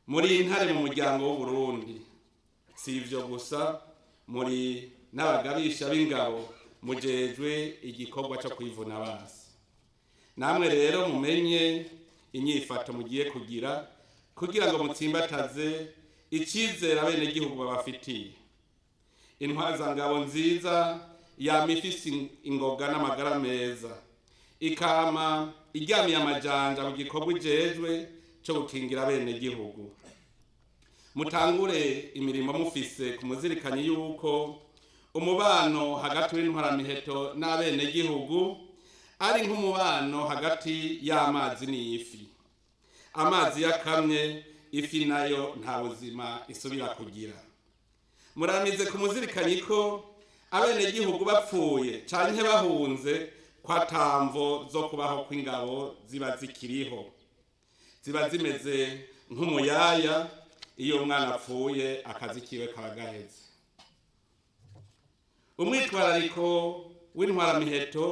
muri intare mu muryango w'Uburundi. Si ivyo gusa, muri n'abagabisha b'ingabo mujejwe igikorwa cyo kwivuna basi. Namwe rero mumenye inyifato mugiye kugira ngo mutsimbataze icizere abenegihugu babafitiye. Intwazangabo nziza yama ifise ingoga n'amagara meza, ikama iryamiye amajanja mu gikorwa ijejwe cyo gukingira abenegihugu. Mutangure imirimo mufise ku muzirikanye yuko umubano hagati w'intwaramiheto n'abenegihugu ari nk'umubano hagati y'amazi n'ifi. Amazi yakamye, ifi nayo nta buzima isubira kugira. Muramize ku muzirikanye ko abenegihugu bapfuye canke bahunze kwa tamvo zo kubaho kw'ingabo ziba zikiriho, ziba zimeze nk'umuyaya iyo umwana apfuye akazi kiwe kaba gaheze. Umwitwarariko w'intwaramiheto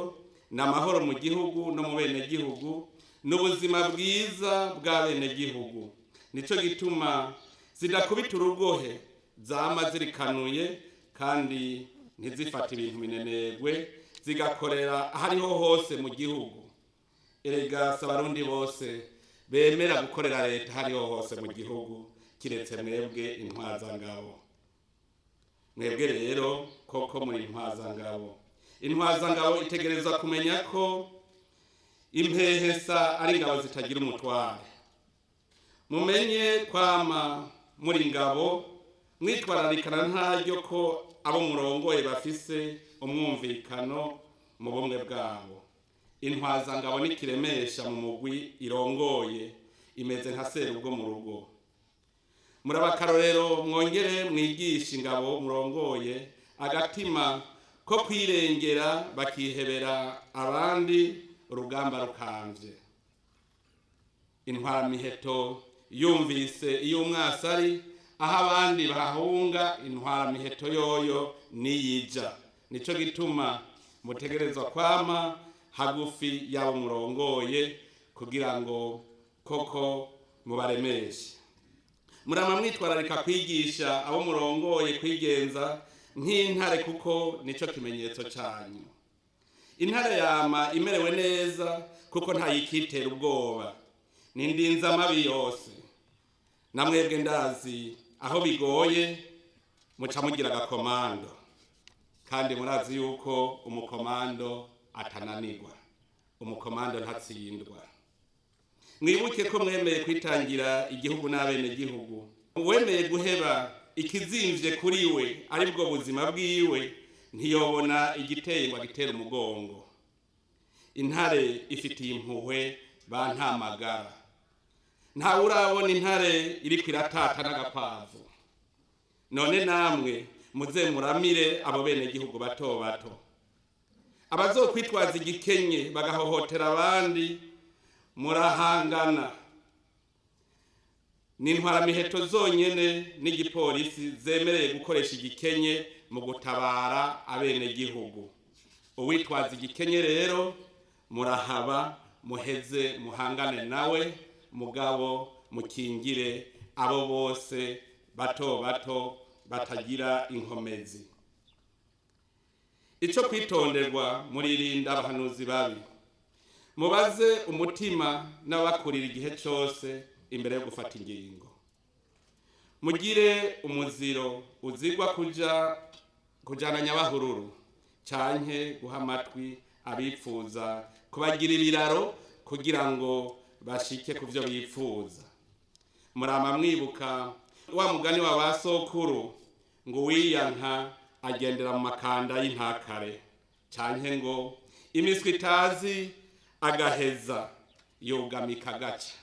n'amahoro mu gihugu no mu benegihugu n'ubuzima bwiza bw'abenegihugu. Nico gituma zidakubita urugohe, zama zirikanuye kandi ntizifata ibintu minenegwe, zigakorera ahariho hose mu gihugu. Erega s'abarundi bose bemera gukorera leta hariho hose mu gihugu kiretse mwebwe intwazangabo. Mwebwe rero koko muri intwazangabo. Intwazangabo itegerezwa kumenya ko impehesa ari ingabo zitagira umutware. Mumenye kwama muri ingabo mwitwararikana ntaryo ko abo murongoye bafise umwumvikano mu bumwe bwabo. Intwazangabo nikiremesha mu mugwi irongoye, imeze nka serubwo mu rugo. Murabakarorero mwongere mwigisha ingabo murongoye agatima ko kwirengera bakihebera abandi urugamba rukamvye. Intwaramiheto yumvise iyo umwasari aho abandi bahunga, intwaramiheto yoyo niyija. Nico gituma mutegerezwa kwama hagufi yabo murongoye kugira ngo koko mubaremeshe. Murama mwitwararika kwigisha abo murongoye kwigenza nk'intare kuko nico kimenyetso cyanyu. Intare yama imerewe neza kuko ntayikitera ubwoba, nindinza amabi yose. Namwebwe ndazi aho bigoye muca mugira agakomando, kandi murazi yuko umukomando atananirwa, umukomando ntatsindwa. Mwibuke ko mwemeye kwitangira igihugu n'abenegihugu, wemeye guheba ikizimvye kuri we ari bwo buzima bwiwe, ntiyobona igiteye ngo agitera umugongo. Intare ifitiye impuhwe bantamagara. Nta urabona intare iriko iratata n'agakwavu. None namwe muze muramire abo benegihugu bato bato. Abazokwitwaza igikenye bagahohotera abandi, murahangana. N'intwaramiheto zonyene n'igipolisi zemereye gukoresha igikenye mu gutabara abenegihugu. Uwitwaza igikenye rero murahaba, muheze muhangane nawe, mugabo mukingire abo bose bato bato batagira inkomezi. Ico kwitonderwa muririnda abahanuzi babi. Mubaze umutima n'abakurira igihe cyose imbere yo gufata ingingo. Mugire umuziro uzigwa kujana nyabahururu canke guha amatwi abipfuza kubagira ibiraro kugira ngo bashike kuvyo bipfuza. Murama mwibuka wa mugani wa basokuru ngo wiyanka agendera mu makanda y'intakare, canke ngo imiswi itazi agaheza yogamika gaca.